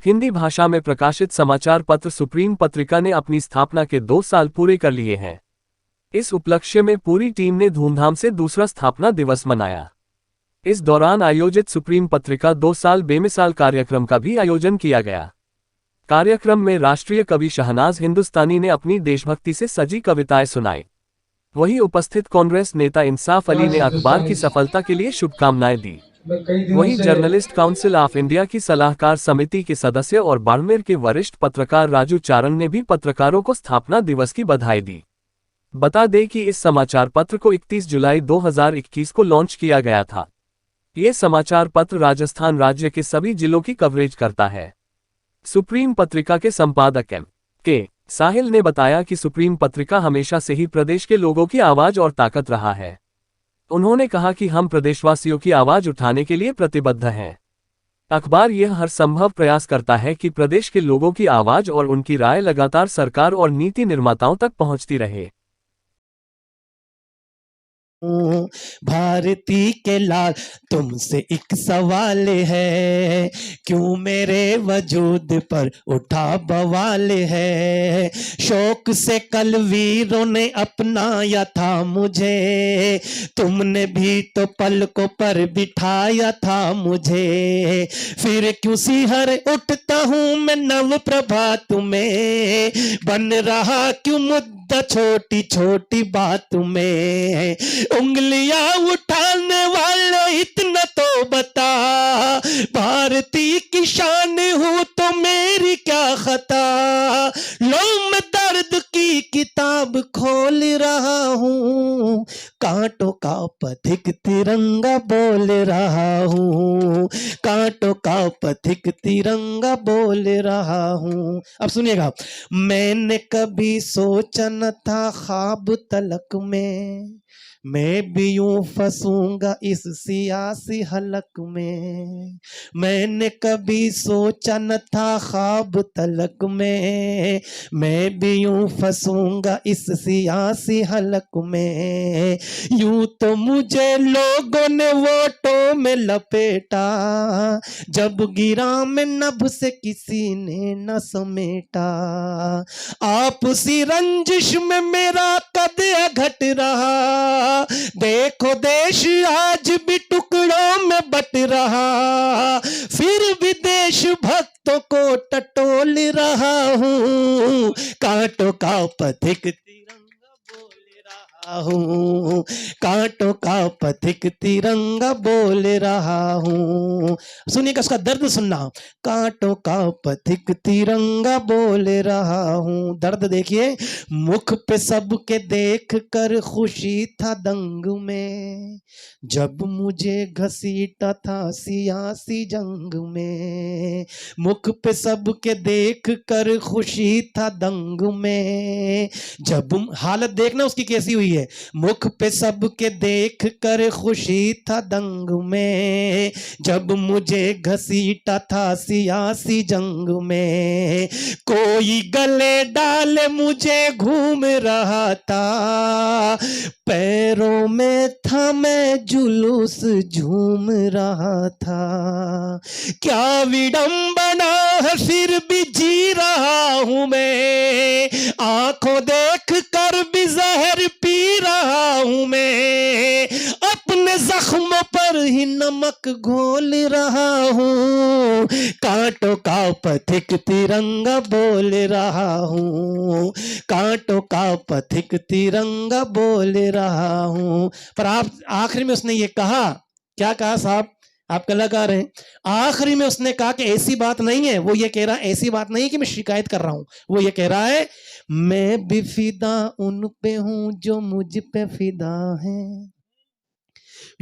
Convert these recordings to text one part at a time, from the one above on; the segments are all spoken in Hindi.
हिंदी भाषा में प्रकाशित समाचार पत्र सुप्रीम पत्रिका ने अपनी स्थापना के 2 साल पूरे कर लिए हैं। इस उपलक्ष्य में पूरी टीम ने धूमधाम से दूसरा स्थापना दिवस मनाया। इस दौरान आयोजित सुप्रीम पत्रिका 2 साल बेमिसाल कार्यक्रम का भी आयोजन किया गया। कार्यक्रम में राष्ट्रीय कवि शहनाज हिंदुस्तानी ने अपनी देशभक्ति से सजी कविताएं सुनाई। वहीं उपस्थित कांग्रेस नेता इंसाफ अली ने अखबार की सफलता के लिए शुभकामनाएं दी। वहीं जर्नलिस्ट काउंसिल ऑफ इंडिया की सलाहकार समिति के सदस्य और बाड़मेर के वरिष्ठ पत्रकार राजू चारण ने भी पत्रकारों को स्थापना दिवस की बधाई दी। बता दें कि इस समाचार पत्र को 31 जुलाई 2021 को लॉन्च किया गया था। ये समाचार पत्र राजस्थान राज्य के सभी जिलों की कवरेज करता है। सुप्रीम पत्रिका के संपादक M.K. साहिल ने बताया कि सुप्रीम पत्रिका हमेशा से ही प्रदेश के लोगों की आवाज और ताकत रहा है। उन्होंने कहा कि हम प्रदेशवासियों की आवाज उठाने के लिए प्रतिबद्ध हैं। अखबार यह हर संभव प्रयास करता है कि प्रदेश के लोगों की आवाज और उनकी राय लगातार सरकार और नीति निर्माताओं तक पहुंचती रहे। भारती के लाल तुमसे एक सवाल है, क्यों मेरे वजूद पर उठा बवाल है। शौक से कल वीरों ने अपनाया था मुझे, तुमने भी तो पलकों पर बिठाया था मुझे। फिर क्यों सिहर उठता हूँ मैं नव प्रभात में, बन रहा क्यों मुद्दा छोटी छोटी बात में। उंगलियां उठाने वाले इतना तो बता, भारती की शान हूं तो मेरी क्या खता। लो मैं दर्द की किताब खोल रहा हूँ, कांटों का पथिक तिरंगा बोल रहा हूँ, कांटों का पथिक तिरंगा बोल रहा हूँ। अब सुनिएगा, मैंने कभी सोचा न था ख्वाब तलक में, मैं भी यूं फंसूंगा इस सियासी हलक में। मैंने कभी सोचा न था ख्वाब तलक में, मैं भी यूं फंसूंगा इस सियासी हलक में। यूं तो मुझे लोगों ने वोटों में लपेटा, जब गिरा मैं नभ से किसी ने न समेटा। आपसी रंजिश में मेरा कद घट रहा, देखो देश आज भी टुकड़ों में बट रहा। फिर भी देश भक्तों को टटोल रहा हूँ, कांटों का पथिक तिरंगा बोल रहा हूँ, कांटों का पथिक तिरंगा बोल रहा हूँ। सुनिएगा, उसका दर्द सुनना। कांटों का पथिक तिरंगा बोल रहा हूँ। दर्द देखिए, मुख पे सबके देख कर खुशी था दंग में, जब मुझे घसीटा था सियासी जंग में। मुख पे सबके देख कर खुशी था दंग में, जब हालत देखना उसकी कैसी हुई है। मुख पे सबके देख कर खुशी था दंग में, जब मुझे घसीटा था सियासी जंग में। कोई गले डाले मुझे घूम रहा था, पैरों में था मैं जुलूस झूम रहा था। क्या विडंबना है फिर भी जी रहा हूं मैं, आंखों देख कर भी जहर पी रहा हूं मैं। अपने जख्मों पर ही नमक घोल रहा हूँ, कांटों का पथिक तिरंगा बोल रहा हूँ, कांटों का पथिक तिरंगा बोल रहा हूँ। पर आप आखिरी में उसने ये कहा, क्या कहा साहब, आप कलाकार हैं। आखिरी में उसने कहा कि ऐसी बात नहीं है, वो ये कह रहा है ऐसी बात नहीं है कि मैं शिकायत कर रहा हूं, वो ये कह रहा है मैं भी फिदा उन पे हूं जो मुझ पे फिदा है,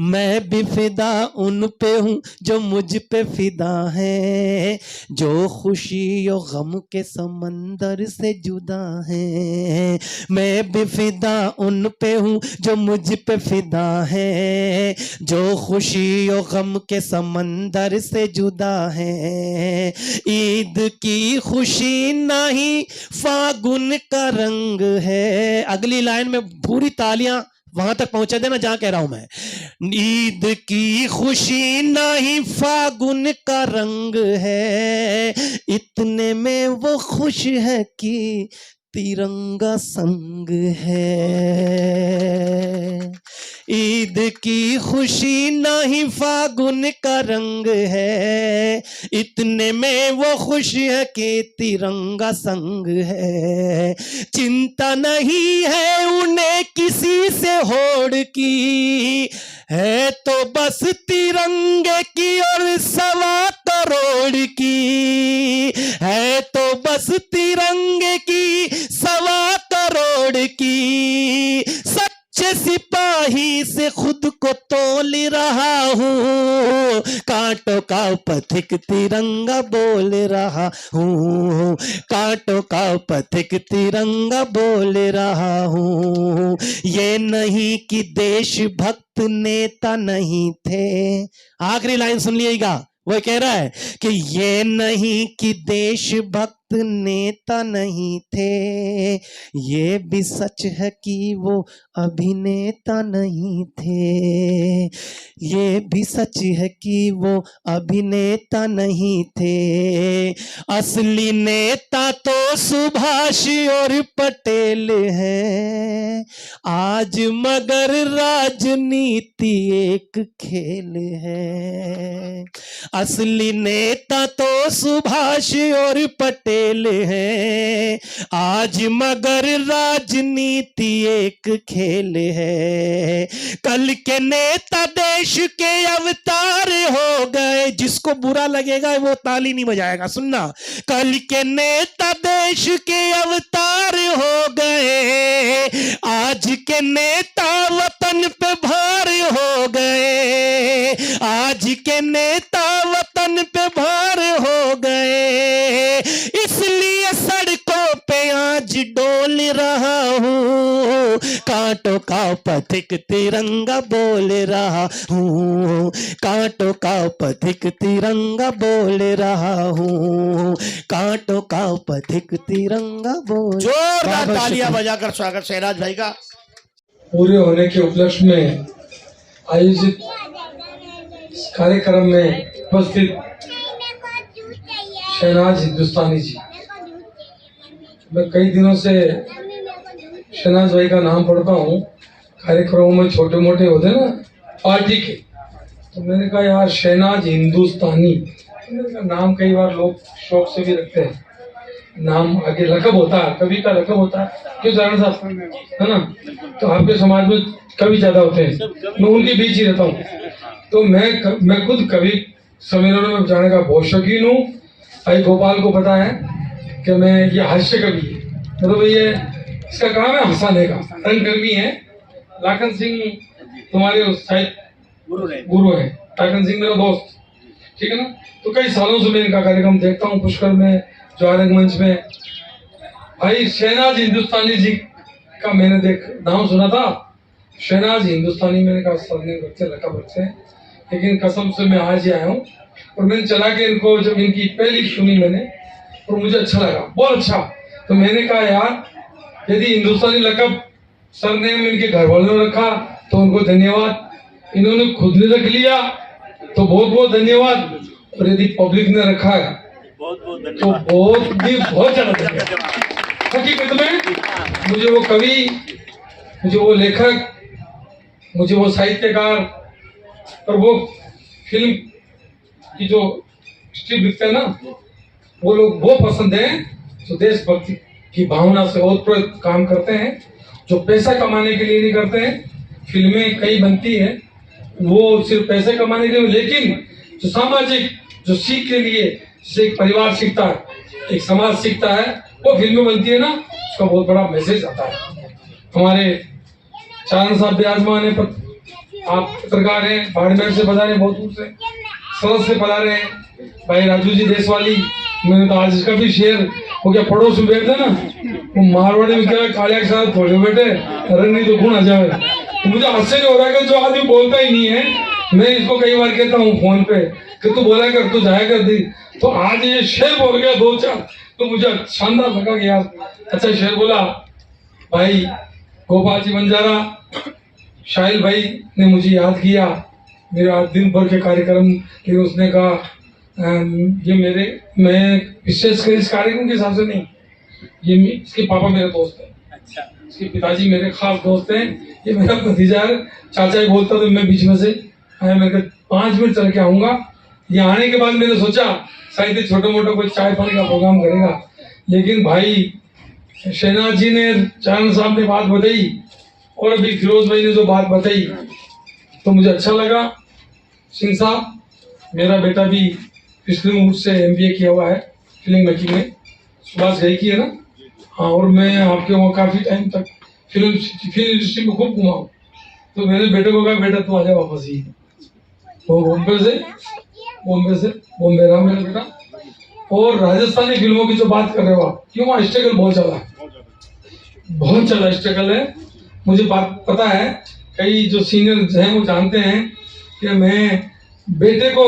मैं भी फिदा उन पे हूँ जो मुझ पे फिदा है, जो खुशी और गम के समंदर से जुदा है। मैं भी फिदा उन पे हूँ जो मुझ पे फिदा है, जो खुशी और गम के समंदर से जुदा है। ईद की खुशी नहीं फागुन का रंग है। अगली लाइन में पूरी तालियां वहां तक पहुंचा देना जहां कह रहा हूं मैं। ईद की खुशी नहीं फागुन का रंग है, इतने में वो खुश है कि तिरंगा संग है। ईद की खुशी नहीं फागुन का रंग है, इतने में वो खुश है कि तिरंगा संग है। चिंता नहीं है उन्हें किसी से होड़ की, है तो बस तिरंगे की और 1.25 करोड़ की, है तो बस तिरंगे की 1.25 करोड़ की। सच्चे सिपाही से खुद को तोल रहा हूँ, कांटों का पथिक तिरंगा बोल रहा हूँ, कांटों का पथिक तिरंगा बोल रहा हूँ। ये नहीं कि देशभक्त नेता नहीं थे, आखिरी लाइन सुन लीजिएगा, वो कह रहा है कि ये नहीं कि देशभक्त नेता नहीं थे, ये भी सच है कि वो अभिनेता नहीं थे, ये भी सच है कि वो अभिनेता नहीं थे। असली नेता तो सुभाष और पटेल है आज, मगर राजनीति एक खेल है। असली नेता तो सुभाष और पटेल है आज, मगर राजनीति एक खेल है। कल के नेता देश के अवतार हो गए, जिसको बुरा लगेगा वो ताली नहीं बजाएगा, सुनना। कल के नेता देश के अवतार हो गए, आज के नेता वतन पे भार हो गए, आज के नेता वतन पे भार हो गए। इसलिए सड़कों पे आज डोल रहा हूँ, कांटों का पथिक तिरंगा बोल रहा हूँ, कांटों का पथिक तिरंगा बोल रहा हूँ, कांटों का पथिक तिरंगा बोल। जोरदार तालियां बजाकर स्वागत शहनाज भाई का। पूरे होने के उपलक्ष्य में आयोजित इस कार्यक्रम में उपस्थित शहनाज हिंदुस्तानी जी, मैं कई दिनों से शहनाज भाई का नाम पढ़ता हूँ कार्यक्रमों में, छोटे मोटे होते ना पार्टी के, तो मैंने कहा यार शहनाज हिंदुस्तानी, मैंने कहा नाम कई बार लोग शौक से भी रखते हैं, नाम आगे लकब होता है, कवि का लकब होता है, क्यों जाना साहब, है ना। तो आपके समाज में कवि ज्यादा होते हैं, मैं उनके बीच ही रहता हूँ, तो मैं खुद कवि सम्मेलनों में जाने का बहुत शौकीन हूँ। भाई गोपाल को पता है कि मैं ये हास्य कवि है, मतलब ये इसका काम है हंसाने का, रंगकर्मी है। लाखन सिंह तुम्हारे शायद गुरु है, लाखन सिंह मेरा दोस्त, ठीक है ना। तो कई सालों से मैं इनका कार्यक्रम देखता हूँ, पुष्कर में, ज्वारंग मंच में। भाई शहनाज हिंदुस्तानी जी का मैंने नाम सुना था, शहनाज हिंदुस्तानी, मैंने कहा सरनेम रखते लकब रखते हैं, लेकिन कसम से मैं आज ही आया हूँ। और मैंने चला के इनको, जब इनकी पहली सुनी मैंने, और मुझे अच्छा लगा, बहुत अच्छा। तो मैंने कहा यार यदि हिंदुस्तानी लकब सरनेम इनके घर वालों ने रखा तो उनको धन्यवाद, इन्होंने खुद ने रख लिया तो बहुत बहुत धन्यवाद, और यदि पब्लिक ने रखा है तो बहुत ज्यादा धन्यवाद। हकीकत में मुझे वो कवि, मुझे वो लेखक, मुझे वो साहित्यकार और वो फिल्म की जो स्क्रिप्ट लिखते हैं ना, वो लोग वो पसंद है जो देशभक्ति की भावना से ओतप्रोत काम करते हैं, जो पैसा कमाने के लिए नहीं करते हैं। फिल्में कई बनती है वो सिर्फ पैसे कमाने के लिए, लेकिन जो सामाजिक, जो सीख के लिए, जिसे एक परिवार सीखता है, एक समाज सीखता है, वो फिल्में बनती है ना, उसका बहुत बड़ा मैसेज आता है। हमारे चारण साहब विराजमान है, आप पत्रकार हैं, बाड़मेर से पधारे, बहुत दूर से, सरस से पधारे हैं। भाई राजू जी देशवाली, मैंने तो आज इसका भी शेयर हो गया, पड़ोस में बैठते ना, वो मारवाड़ी में क्या कालिया के साथ थोड़े बैठे रंग नहीं तो गुण आ जाए। तो मुझे आश्चर्य हो रहा है कि जो आदमी बोलता ही नहीं है, मैं इसको कई बार कहता हूँ फोन पे कि तू बोला कर, तू जाया कर दी, तो आज ये शेर बोल गया 2-4, तो मुझे शानदार लगा कि यार अच्छा शेर बोला। भाई गोपाल जी बंजारा शाहिल भाई ने मुझे याद किया मेरे आज दिन भर के कार्यक्रम के, उसने कहा ये मैं विशेषकर इस कार्यक्रम के हिसाब से नहीं, इसके पापा मेरे दोस्त हैं, इसके पिताजी मेरे खास दोस्त हैं, ये मेरा भतीजा है, चाचा ही बोलता तो मैं बीच में से आया, मैं 5 मिनट चल के आऊँगा। ये आने के बाद मैंने सोचा शायद छोटे मोटे कोई चाय पानी का प्रोग्राम करेगा, लेकिन भाई शहनाज जी ने, चारण साहब ने बात बताई और अभी फिरोज भाई ने जो बात बताई तो मुझे अच्छा लगा। सिंह साहब, मेरा बेटा भी पिछले मुहूर्त से MBA किया हुआ है फिल्म मेकिंग में, सुभाष घई की है ना, हाँ, और मैं आपके वहाँ काफ़ी टाइम तक फिल्म इंडस्ट्री में खूब घुमा हूँ। तो मेरे बेटे को कहा बेटा तू आ जा वापस ही, वो बॉम्बे रहा मेरा बेटा। और राजस्थानी फिल्मों की जो बात कर रहे हो आप, क्यों वहाँ स्ट्रगल बहुत चला स्ट्रगल है। मुझे बात पता है, कई जो सीनियर हैं वो जानते हैं कि मैं बेटे को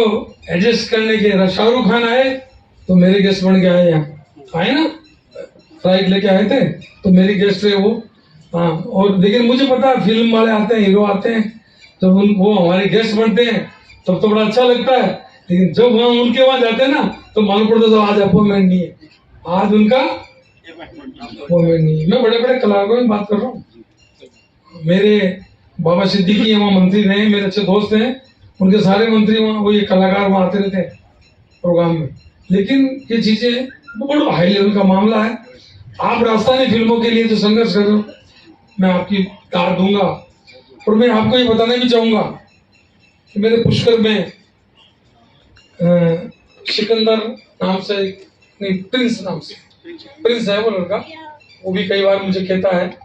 एडजस्ट करने के, शाहरुख खान आए तो मेरे गेस्ट बन के आए, यहाँ आए ना, फ्लाइट लेके आए थे तो मेरी गेस्ट रहे वो, हाँ। और लेकिन मुझे पता है फिल्म वाले आते हैं, हीरो आते हैं, जब वो हमारे गेस्ट बनते हैं तब तो बड़ा अच्छा लगता है, लेकिन जब हम उनके वहां जाते हैं ना तो मालूम पड़ता है आज अपॉइंटमेंट नहीं है, आज उनका अपॉइंटमेंट नहीं है। मैं बड़े बड़े कलाकारों की बात कर रहा हूँ, मेरे बाबा सिद्दीकी वहाँ मंत्री रहे, मेरे अच्छे दोस्त हैं, उनके सारे मंत्री वहाँ, वो ये कलाकार वहाँ आते रहते हैं प्रोग्राम में। लेकिन ये चीजें बड़ा हाई लेवल का मामला है। आप राजस्थानी फिल्मों के लिए जो संघर्ष कर रहे हो, मैं आपकी कार दूंगा। और मैं आपको ये बताना भी चाहूंगा कि मेरे पुष्कर में सिकंदर नाम से, नहीं प्रिंस नाम से, प्रिंस है वो लड़का, वो भी कई बार मुझे कहता है,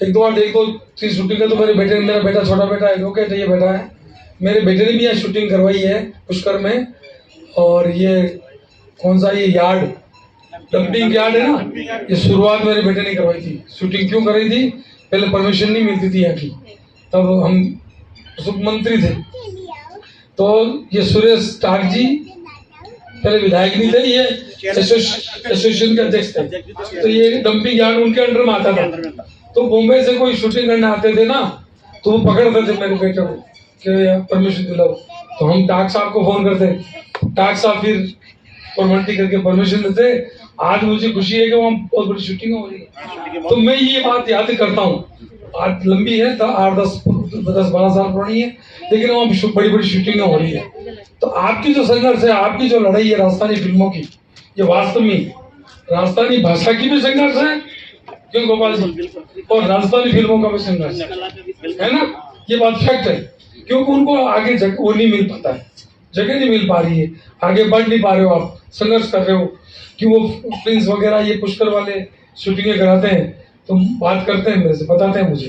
एक दो 3 शूटिंग है तो मेरे बेटे, मेरा बेटा छोटा बेटा है, वो कहते ये बेटा है, मेरे बेटे ने भी यहाँ शूटिंग करवाई है पुष्कर में। और ये कौन सा ये यार्ड, डंपिंग यार्ड है ना, ये शुरुआत मेरे बेटे ने करवाई थी। शूटिंग क्यों कराई थी, पहले परमिशन नहीं मिलती थी यहाँ की, तब हम मंत्री थे, तो ये सुरेश टाक जी पहले विधायक नहीं थे, ये एसोसिएशन के अध्यक्ष थे, तो ये डंपिंग यार्ड उनके अंडर में आता था। तो बॉम्बे से कोई शूटिंग करने आते थे ना तो वो पकड़ते थे मेरे बेटे को कि परमिशन दिलाओ, तो हम टाक साहब को फोन करते, टाक साहब फिर फॉर्मेलिटी करके परमिशन देते। आज मुझे खुशी है कि वहाँ बहुत बड़ी शूटिंग हो रही है, तो मैं ये बात याद करता हूँ, आज लंबी है, 8-10-12 साल पुरानी है, लेकिन वहाँ बड़ी बड़ी शूटिंग हो रही है। तो आपकी जो संघर्ष है, आपकी जो लड़ाई है राजस्थानी फिल्मों की, ये वास्तव में राजस्थानी भाषा की भी संघर्ष है, क्यों गोपाल जी, और राजस्थानी फिल्मों का भी संघर्ष है ना, ये बात फैक्ट है, क्योंकि उनको आगे वो नहीं मिल पाता है, जगह नहीं मिल पा रही है, आगे बढ़ नहीं पा रहे हो, आप संघर्ष कर रहे हो कि वो प्रिंस वगैरह ये पुष्कर वाले शूटिंगें कराते हैं, तो बात करते हैं मेरे से, बताते हैं मुझे,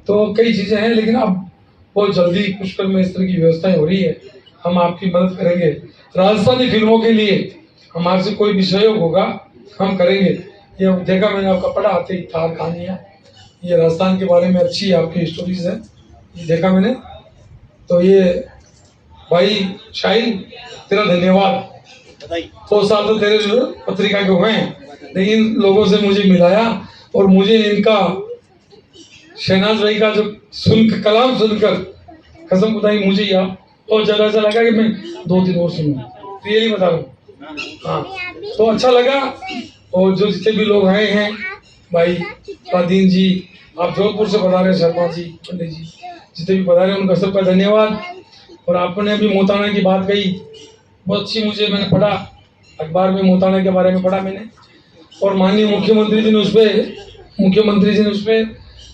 तो कई चीजें हैं, लेकिन अब बहुत जल्दी पुष्कर में इस तरह की व्यवस्थाएं हो रही है, हम आपकी मदद करेंगे। राजस्थानी फिल्मों के लिए हमारे से कोई भी सहयोग होगा हम करेंगे। ये देखा मैंने, आपका पढ़ा आते ही थार कहानियाँ, ये राजस्थान के बारे में अच्छी आपकी स्टोरीज है, ये देखा मैंने। तो ये भाई शाहिल, तेरा धन्यवाद, 2 साल तो तेरे जो पत्रिका के हुए हैं, लेकिन लोगों से मुझे मिलाया और मुझे इनका शहनाज भाई का जो कलाम सुनकर कसम खुदाई मुझे यार और ज्यादा ऐसा लगा कि मैं 2-3 और सुनूं, रियली बता रहा हूँ, हाँ, तो अच्छा लगा। और जो जितने भी लोग आए हैं, भाई रादीन जी, आप जोधपुर से बता रहे, शर्मा जी, पंडित जी, जितने भी बता रहे उनका सबका धन्यवाद। और आपने अभी मोताना की बात कही, बहुत अच्छी, मुझे मैंने पढ़ा अखबार में, मोताना के बारे में पढ़ा मैंने, और माननीय मुख्यमंत्री जी ने उस पर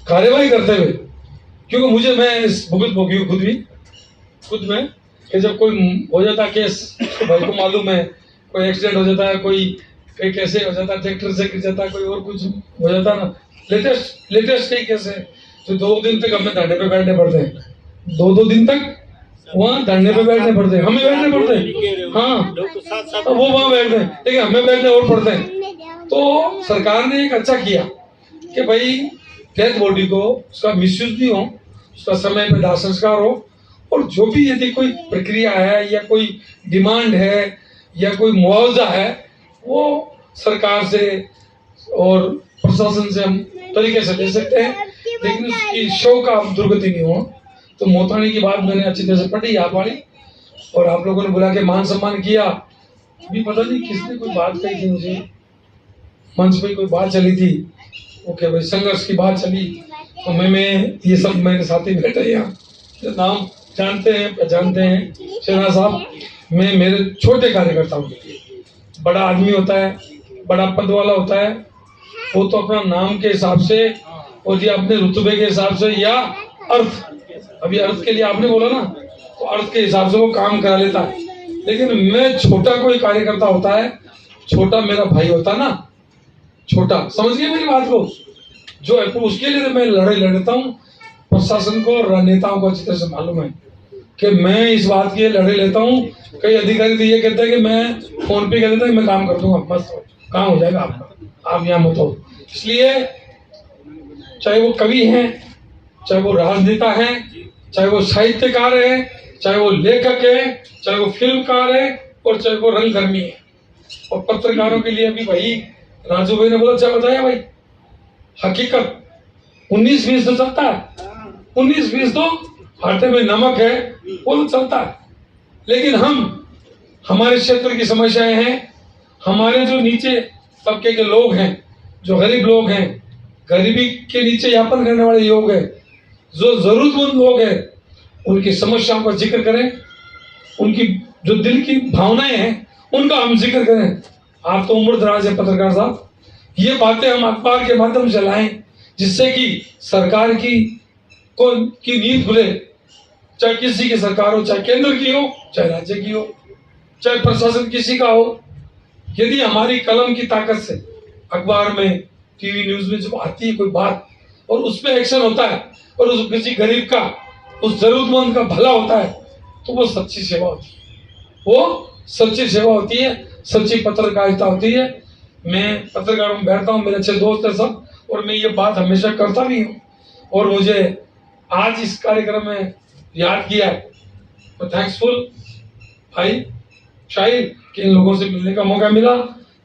कार्यवाही करते हुए, क्योंकि मुझे, मैं इस भुगत भोगी खुद में कि जब कोई हो जाता केस, तो भाई को मालूम है, कोई एक्सीडेंट हो जाता है, कोई कैसे हो जाता है, ट्रैक्टर से गिर जाता है, कोई और कुछ हो जाता है ना, लेटेस्ट कई केस है, तो 2 दिन तक हमें धरने पे बैठने पड़ते हैं, 2 दिन तक वहाँ धरने पे बैठने पड़ते हैं, हमें बैठने पड़ते हैं, हाँ, तो वो वहाँ बैठते हैं, लेकिन हमें बैठने और पड़ते हैं। तो सरकार ने एक अच्छा किया कि भाई डेथ बॉडी को उसका मिसयूज नहीं हो, उसका समय पे दाह संस्कार हो, और जो भी यदि कोई प्रक्रिया है या कोई डिमांड है या कोई मुआवजा है, वो सरकार से और प्रशासन से हम तरीके से दे सकते हैं। लेकिन उसकी शो का दुर्गति नहीं हुआ। तो मोतानी की बात मैंने अच्छी तरह से पढ़ी आप वाली, और आप लोगों ने बुला के मान सम्मान किया। भी पता नहीं किसने कोई बात कही थी मुझे, मंच पे कोई बात चली थी, ओके भाई संघर्ष की बात चली, तो मैं ये सब मेरे साथी बैठे यहाँ जो नाम जानते हैं पहचानते हैं, शहनाज साहब, मैं मेरे छोटे कार्यकर्ताओं के लिए, बड़ा आदमी होता है, बड़ा पद वाला होता है, वो तो अपना नाम के हिसाब से और ये अपने रुतबे के हिसाब से या अर्थ, अभी अर्थ के लिए आपने बोला ना, तो अर्थ के हिसाब से वो काम करा लेता है। लेकिन मैं छोटा कोई कार्यकर्ता होता है, छोटा मेरा भाई होता ना, छोटा, समझ गए मेरी बात को, जो है उसके लिए तो मैं लड़ाई लड़ता हूँ। प्रशासन को और नेताओं को अच्छी तरह से मालूम है कि मैं इस बात की लड़ाई लेता हूँ। कई अधिकारी तो ये कहते हैं कि मैं फोन पे कह देता मैं काम कर दूंगा, बस काम हो जाएगा आपका, आप यहाँ मत हो। इसलिए चाहे वो कवि हैं, चाहे वो राजनेता हैं, चाहे वो साहित्यकार हैं, चाहे वो लेखक हैं, चाहे वो फिल्मकार है, और चाहे वो रंगकर्मी है, और पत्रकारों के लिए भी भाई राजू भाई ने बहुत अच्छा बताया भाई, हकीकत 19-20 तो चलता है, 19-20 तो आटे में नमक है, वो तो चलता है। लेकिन हमारे क्षेत्र की समस्याएं हैं, हमारे जो नीचे तबके के लोग हैं, जो गरीब लोग हैं, गरीबी के नीचे यापन करने वाले लोग हैं, जो जरूरतमंद लोग हैं, उनकी समस्याओं का जिक्र करें, उनकी जो दिल की भावनाएं हैं उनका हम जिक्र करें। आप तो उम्र दराज है पत्रकार साहब, ये बातें हम अखबार के माध्यम से लाएं, जिससे कि सरकार की नींद खुले, चाहे किसी की सरकार हो, चाहे केंद्र की हो, चाहे राज्य की हो, चाहे प्रशासन किसी का हो। यदि हमारी कलम की ताकत से अखबार में, टीवी न्यूज में जब आती है कोई बात और उस पर एक्शन होता है, और उस किसी गरीब का, उस जरूरतमंद का भला होता है, तो वो सच्ची सेवा होती है, वो सच्ची सेवा होती है, सच्ची पत्रकारिता होती है। मैं पत्रकारों में बैठता हूँ, मेरे अच्छे दोस्त हैं सब, और मैं ये बात हमेशा करता भी हूँ, और मुझे आज इस कार्यक्रम में याद किया है तो थैंक्सफुल भाई शाहिद कि इन लोगों से मिलने का मौका मिला।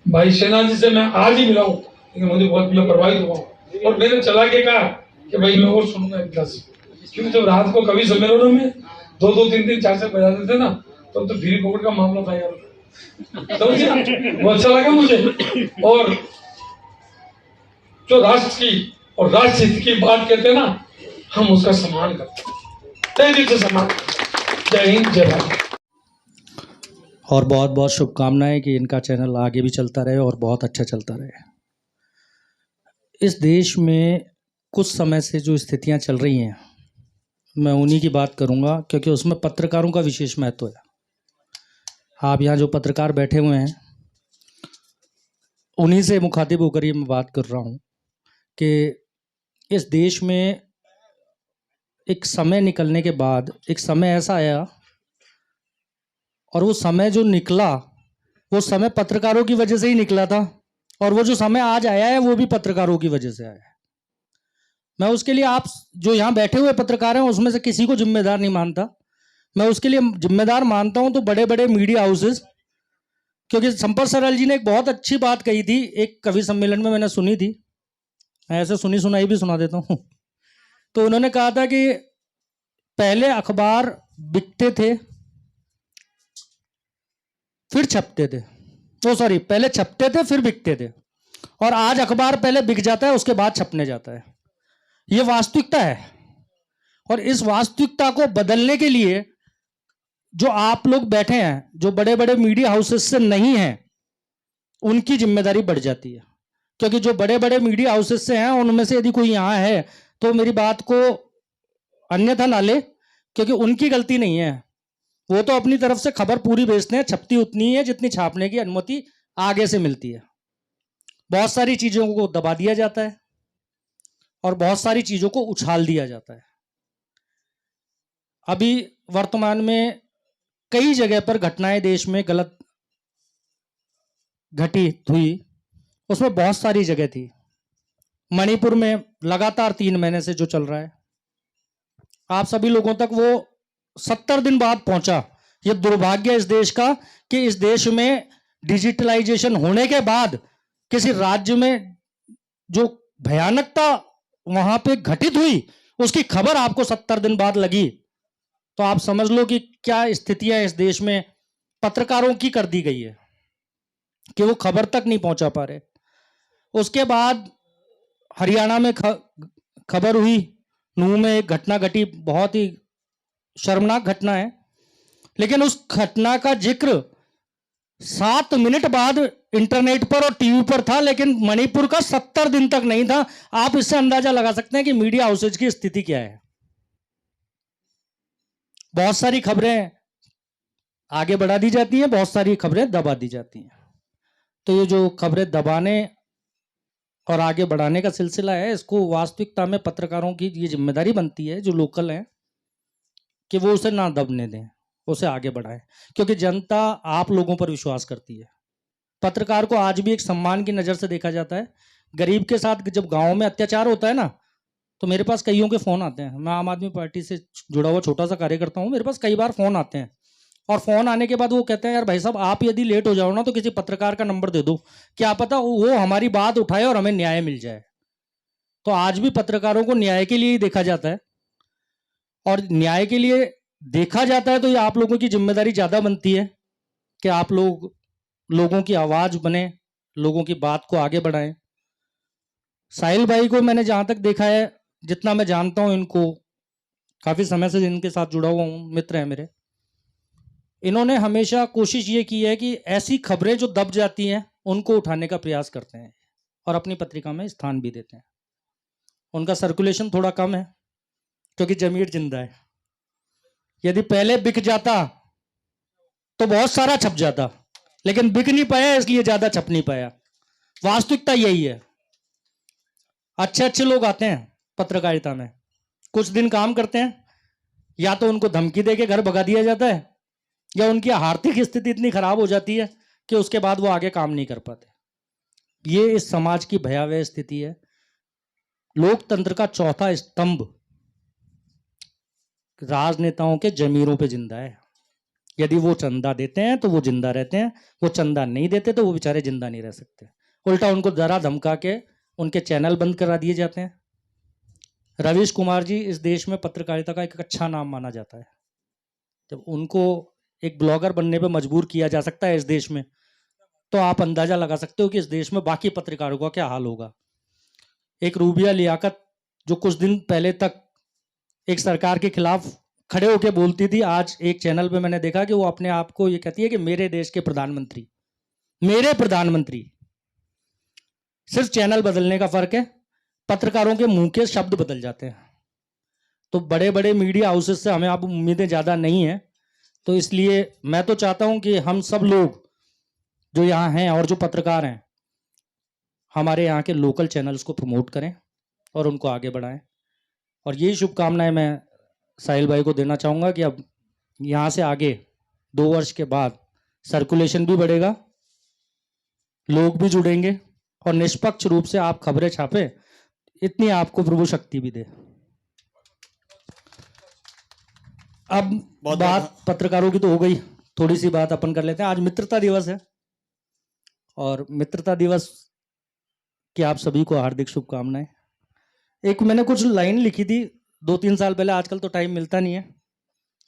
भाई शहनाज जी से मैं आज ही मिला हूँ, लेकिन मुझे बहुत मैं प्रभावित हुआ हूँ, और मैंने चला के कहा कि भाई मैं और सुनूंगा एक क्लास, क्योंकि जब रात को कवि सम्मेलनों में 2-2, 3-3, 4-4 बजाते थे ना, तब तो फ्री पॉकेट का मामला था यार, समझिए, वो अच्छा लगा मुझे। और जो राष्ट्र की और राष्ट्र हित की बात कहते हैं ना, हम उसका सम्मान करते हैं, तेजी से सम्मान। जय हिंद, जय भारत। और बहुत बहुत शुभकामनाएं कि इनका चैनल आगे भी चलता रहे और बहुत अच्छा चलता रहे। इस देश में कुछ समय से जो स्थितियां चल रही हैं, मैं उन्हीं की बात करूंगा, क्योंकि उसमें पत्रकारों का विशेष महत्व है। आप यहाँ जो पत्रकार बैठे हुए हैं, उन्हीं से मुखातिब होकर ये मैं बात कर रहा हूँ कि इस देश में एक समय निकलने के बाद एक समय ऐसा आया, और वो समय जो निकला, वो समय पत्रकारों की वजह से ही निकला था, और वो जो समय आज आया है वो भी पत्रकारों की वजह से आया है। मैं उसके लिए आप जो यहाँ बैठे हुए पत्रकार हैं उसमें से किसी को जिम्मेदार नहीं मानता। मैं उसके लिए जिम्मेदार मानता हूँ तो बड़े बड़े मीडिया हाउसेस, क्योंकि संपत सरल जी ने एक बहुत अच्छी बात कही थी, एक कवि सम्मेलन में मैंने सुनी थी, ऐसे सुनी सुनाई भी सुना देता हूँ। तो उन्होंने कहा था कि पहले अखबार बिकते थे फिर छपते थे, पहले छपते थे फिर बिकते थे, और आज अखबार पहले बिक जाता है उसके बाद छपने जाता है। ये वास्तविकता है, और इस वास्तविकता को बदलने के लिए जो आप लोग बैठे हैं, जो बड़े बड़े मीडिया हाउसेस से नहीं हैं, उनकी जिम्मेदारी बढ़ जाती है। क्योंकि जो बड़े बड़े मीडिया हाउसेस से हैं उनमें से यदि कोई यहाँ है तो मेरी बात को अन्यथा ना ले, क्योंकि उनकी गलती नहीं है, वो तो अपनी तरफ से खबर पूरी भेजते हैं, छपती उतनी है जितनी छापने की अनुमति आगे से मिलती है। बहुत सारी चीजों को दबा दिया जाता है और बहुत सारी चीजों को उछाल दिया जाता है। अभी वर्तमान में कई जगह पर घटनाएं देश में गलत घटित हुई, उसमें बहुत सारी जगह थी। मणिपुर में लगातार 3 महीने से जो चल रहा है, आप सभी लोगों तक वो 70 दिन बाद पहुंचा। ये दुर्भाग्य इस देश का कि इस देश में डिजिटलाइजेशन होने के बाद किसी राज्य में जो भयानकता वहां पे घटित हुई, उसकी खबर आपको 70 दिन बाद लगी, तो आप समझ लो कि क्या स्थितियां इस देश में पत्रकारों की कर दी गई है कि वो खबर तक नहीं पहुंचा पा रहे। उसके बाद हरियाणा में खबर हुई, नूह में एक घटना घटी, बहुत ही शर्मनाक घटना है, लेकिन उस घटना का जिक्र 7 मिनट बाद इंटरनेट पर और टीवी पर था, लेकिन मणिपुर का 70 दिन तक नहीं था। आप इससे अंदाजा लगा सकते हैं कि मीडिया हाउसेज की स्थिति क्या है। बहुत सारी खबरें आगे बढ़ा दी जाती हैं, बहुत सारी खबरें दबा दी जाती हैं। तो ये जो खबरें दबाने और आगे बढ़ाने का सिलसिला है, इसको वास्तविकता में पत्रकारों की ये जिम्मेदारी बनती है जो लोकल हैं कि वो उसे ना दबने दें, उसे आगे बढ़ाएं, क्योंकि जनता आप लोगों पर विश्वास करती है। पत्रकार को आज भी एक सम्मान की नज़र से देखा जाता है। गरीब के साथ जब गांव में अत्याचार होता है ना, तो मेरे पास कईयों के फ़ोन आते हैं। मैं आम आदमी पार्टी से जुड़ा हुआ छोटा सा कार्यकर्ता हूँ, मेरे पास कई बार फ़ोन आते हैं, और फ़ोन आने के बाद वो कहते हैं यार भाई साहब, आप यदि लेट हो जाओ ना तो किसी पत्रकार का नंबर दे दो, क्या पता वो हमारी बात उठाए और हमें न्याय मिल जाए। तो आज भी पत्रकारों को न्याय के लिए ही देखा जाता है, और न्याय के लिए देखा जाता है तो ये आप लोगों की जिम्मेदारी ज़्यादा बनती है कि आप लोगों की आवाज़ बने, लोगों की बात को आगे बढ़ाएं। साहिल भाई को मैंने जहाँ तक देखा है, जितना मैं जानता हूँ इनको, काफ़ी समय से इनके साथ जुड़ा हुआ हूँ, मित्र हैं मेरे, इन्होंने हमेशा कोशिश ये की है कि ऐसी खबरें जो दब जाती हैं उनको उठाने का प्रयास करते हैं और अपनी पत्रिका में स्थान भी देते हैं। उनका सर्कुलेशन थोड़ा कम है क्योंकि जमीर जिंदा है। यदि पहले बिक जाता तो बहुत सारा छप जाता, लेकिन बिक नहीं पाया इसलिए ज़्यादा छप नहीं पाया। वास्तविकता यही है। अच्छे अच्छे लोग आते हैं पत्रकारिता में, कुछ दिन काम करते हैं, या तो उनको धमकी दे के घर भगा दिया जाता है, या उनकी आर्थिक स्थिति इतनी खराब हो जाती है कि उसके बाद वो आगे काम नहीं कर पाते। ये इस समाज की भयावह स्थिति है। लोकतंत्र का चौथा स्तंभ राजनेताओं के जमीरों पे जिंदा है। यदि वो चंदा देते हैं तो वो जिंदा रहते हैं, वो चंदा नहीं देते तो वो बेचारे जिंदा नहीं रह सकते। उल्टा उनको जरा धमका के उनके चैनल बंद करा दिए जाते हैं। रवीश कुमार जी इस देश में पत्रकारिता का एक अच्छा नाम माना जाता है। जब उनको एक ब्लॉगर बनने पे मजबूर किया जा सकता है इस देश में, तो आप अंदाजा लगा सकते हो कि इस देश में बाकी पत्रकारों का क्या हाल होगा। एक रूबिया लियाकत जो कुछ दिन पहले तक एक सरकार के खिलाफ खड़े होकर बोलती थी, आज एक चैनल पे मैंने देखा कि वो अपने आप को ये कहती है कि मेरे देश के प्रधानमंत्री, मेरे प्रधानमंत्री। सिर्फ चैनल बदलने का फर्क है, पत्रकारों के मुंह के शब्द बदल जाते हैं। तो बड़े बड़े मीडिया हाउसेस से हमें अब उम्मीदें ज़्यादा नहीं है। तो इसलिए मैं तो चाहता हूं कि हम सब लोग जो यहाँ हैं और जो पत्रकार हैं, हमारे यहाँ के लोकल चैनल्स को प्रमोट करें और उनको आगे बढ़ाएं। और यही शुभकामनाएं मैं साहिल भाई को देना चाहूँगा कि अब यहाँ से आगे 2 वर्ष के बाद सर्कुलेशन भी बढ़ेगा, लोग भी जुड़ेंगे, और निष्पक्ष रूप से आप खबरें छापें, इतनी आपको प्रभु शक्ति भी दे। अब बात पत्रकारों की तो हो गई, थोड़ी सी बात अपन कर लेते हैं। आज मित्रता दिवस है, और मित्रता दिवस की आप सभी को हार्दिक शुभकामनाएं। एक मैंने कुछ लाइन लिखी थी 2-3 साल पहले, आजकल तो टाइम मिलता नहीं है,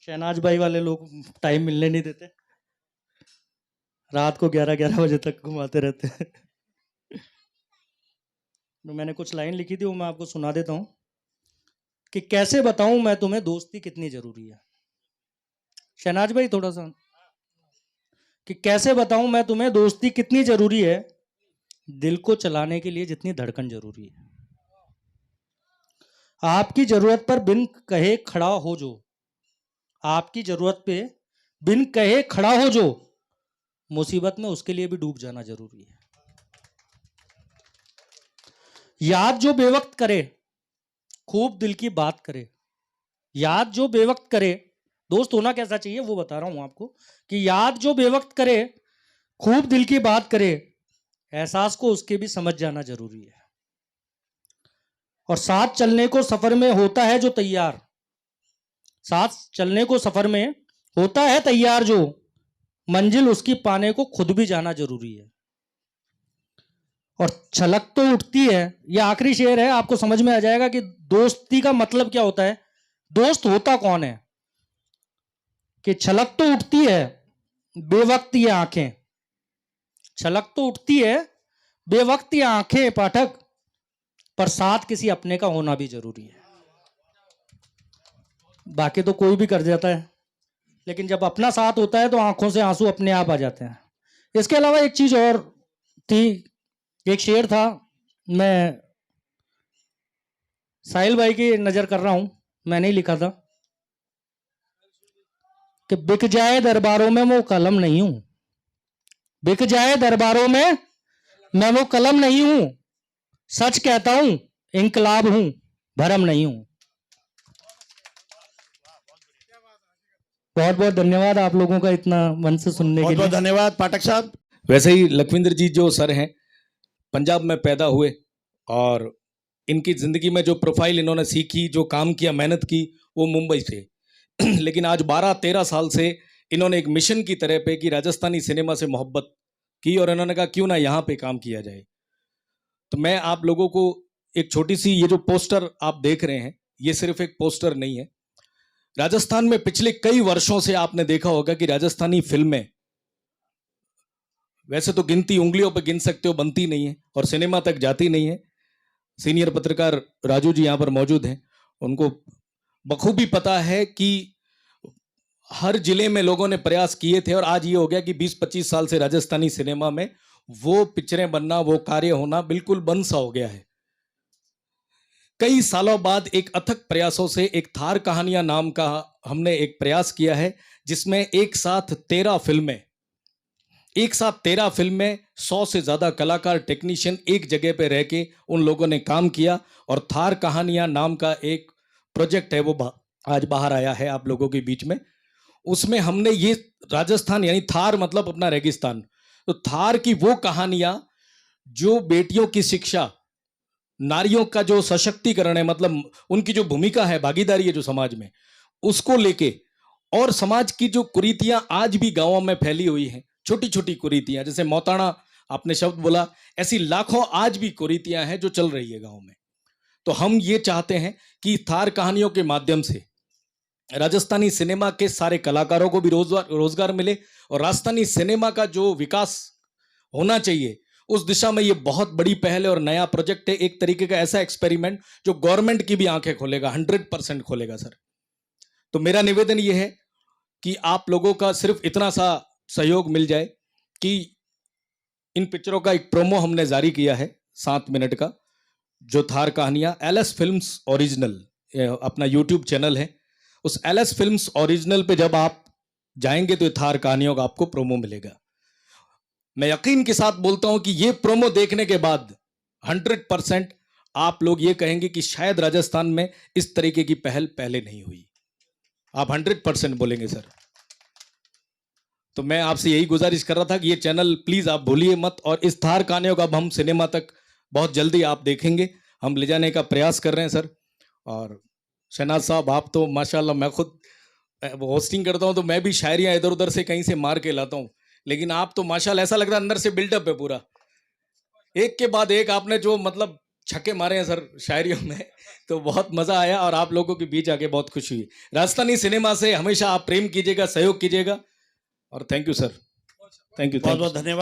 शहनाज भाई वाले लोग टाइम मिलने नहीं देते, रात को 11-11 बजे तक घुमाते रहते हैं। तो मैंने कुछ लाइन लिखी थी, वो मैं आपको सुना देता हूँ कि कैसे बताऊं मैं तुम्हें दोस्ती कितनी जरूरी है। शहनाज भाई थोड़ा सा, कि कैसे बताऊं मैं तुम्हें दोस्ती कितनी जरूरी है, दिल को चलाने के लिए जितनी धड़कन जरूरी है। आपकी जरूरत पर बिन कहे खड़ा हो जो, आपकी जरूरत पे बिन कहे खड़ा हो जो, मुसीबत में उसके लिए भी डूब जाना जरूरी है। याद जो बेवक्त करे, खूब दिल की बात करे। याद जो बेवक्त करे, दोस्त होना कैसा चाहिए वो बता रहा हूं आपको, कि याद जो बेवक्त करे, खूब दिल की बात करे, एहसास को उसके भी समझ जाना जरूरी है। और साथ चलने को सफर में होता है जो तैयार, साथ चलने को सफर में होता है तैयार जो, मंजिल उसकी पाने को खुद भी जाना जरूरी है। और छलक तो उठती है, ये आखिरी शेर है, आपको समझ में आ जाएगा कि दोस्ती का मतलब क्या होता है, दोस्त होता कौन है। कि छलक तो उठती है बेवक्त ये आंखें, छलक तो उठती है बेवक्त ये आंखें पाठक, पर साथ किसी अपने का होना भी जरूरी है। बाकी तो कोई भी कर जाता है, लेकिन जब अपना साथ होता है तो आंखों से आंसू अपने आप आ जाते हैं। इसके अलावा एक चीज और थी, एक शेर था, मैं साहिल भाई की नजर कर रहा हूं, मैंने ही लिखा था कि बिक जाए दरबारों में वो कलम नहीं हूं, बिक जाए दरबारों में मैं वो कलम नहीं हूं, सच कहता हूं इंकलाब हूं भरम नहीं हूं। बहुत बहुत धन्यवाद आप लोगों का इतना मन से सुनने के बहुत लिए। बहुत धन्यवाद पाठक साहब। वैसे ही लखविंदर जी जो सर हैं, पंजाब में पैदा हुए और इनकी ज़िंदगी में जो प्रोफाइल इन्होंने सीखी, जो काम किया, मेहनत की, वो मुंबई से। लेकिन आज 12-13 साल से इन्होंने एक मिशन की तरह पे कि राजस्थानी सिनेमा से मोहब्बत की और इन्होंने कहा क्यों ना यहाँ पे काम किया जाए। तो मैं आप लोगों को एक छोटी सी, ये जो पोस्टर आप देख रहे हैं, ये सिर्फ एक पोस्टर नहीं है। राजस्थान में पिछले कई वर्षों से आपने देखा होगा कि राजस्थानी फिल्में, वैसे तो गिनती उंगलियों पर गिन सकते हो, बनती नहीं है और सिनेमा तक जाती नहीं है। सीनियर पत्रकार राजू जी यहाँ पर मौजूद हैं, उनको बखूबी पता है कि हर जिले में लोगों ने प्रयास किए थे और आज ये हो गया कि 20-25 साल से राजस्थानी सिनेमा में वो पिक्चरें बनना, वो कार्य होना बिल्कुल बंद सा हो गया है। कई सालों बाद एक अथक प्रयासों से एक थार कहानियां नाम का हमने एक प्रयास किया है, जिसमें एक साथ 13 फिल्में 100 से ज्यादा कलाकार, टेक्नीशियन एक जगह पे रह के उन लोगों ने काम किया और थार कहानियां नाम का एक प्रोजेक्ट है, वो आज बाहर आया है आप लोगों के बीच में। उसमें हमने ये राजस्थान, यानी थार मतलब अपना रेगिस्तान, तो थार की वो कहानियां जो बेटियों की शिक्षा, नारियों का जो सशक्तिकरण है, मतलब उनकी जो भूमिका है, भागीदारी है जो समाज में, उसको लेके, और समाज की जो कुरीतियां आज भी गांवों में फैली हुई हैं, छोटी छोटी कुरीतियां, जैसे मौताना आपने शब्द बोला, ऐसी लाखों आज भी कुरीतियां हैं जो चल रही है गांव में। तो हम ये चाहते हैं कि थार कहानियों के माध्यम से राजस्थानी सिनेमा के सारे कलाकारों को भी रोजगार मिले और राजस्थानी सिनेमा का जो विकास होना चाहिए उस दिशा में ये बहुत बड़ी पहल है और नया प्रोजेक्ट है, एक तरीके का ऐसा एक्सपेरिमेंट जो गवर्नमेंट की भी आंखें खोलेगा, 100% खोलेगा सर। तो मेरा निवेदन ये है कि आप लोगों का सिर्फ इतना सा सहयोग मिल जाए कि इन पिक्चरों का एक प्रोमो हमने जारी किया है 7 मिनट का, जो थार कहानियां, LS फिल्म्स ओरिजिनल अपना यूट्यूब चैनल है, उस LS फिल्म्स ओरिजिनल पे जब आप जाएंगे तो थार कहानियों का आपको प्रोमो मिलेगा। मैं यकीन के साथ बोलता हूं कि ये प्रोमो देखने के बाद 100% आप लोग ये कहेंगे कि शायद राजस्थान में इस तरीके की पहल पहले नहीं हुई। आप 100% बोलेंगे सर। तो मैं आपसे यही गुजारिश कर रहा था कि ये चैनल प्लीज आप भूलिए मत, और इस थार कहानियों का अब हम सिनेमा तक बहुत जल्दी आप देखेंगे, हम ले जाने का प्रयास कर रहे हैं सर। और शहनाज साहब, आप तो माशाल्लाह, मैं खुद होस्टिंग करता हूं तो मैं भी शायरियां इधर उधर से कहीं से मार के लाता हूं, लेकिन आप तो माशाल्लाह ऐसा लग रहा है अंदर से बिल्डअप है पूरा, एक के बाद एक आपने जो मतलब छक्के मारे हैं सर शायरियों में, तो बहुत मजा आया और आप लोगों के बीच आके बहुत खुशी हुई। राजस्थानी सिनेमा से हमेशा आप प्रेम कीजिएगा, सहयोग कीजिएगा, और thank you sir, thank you. बहुत बहुत धन्यवाद।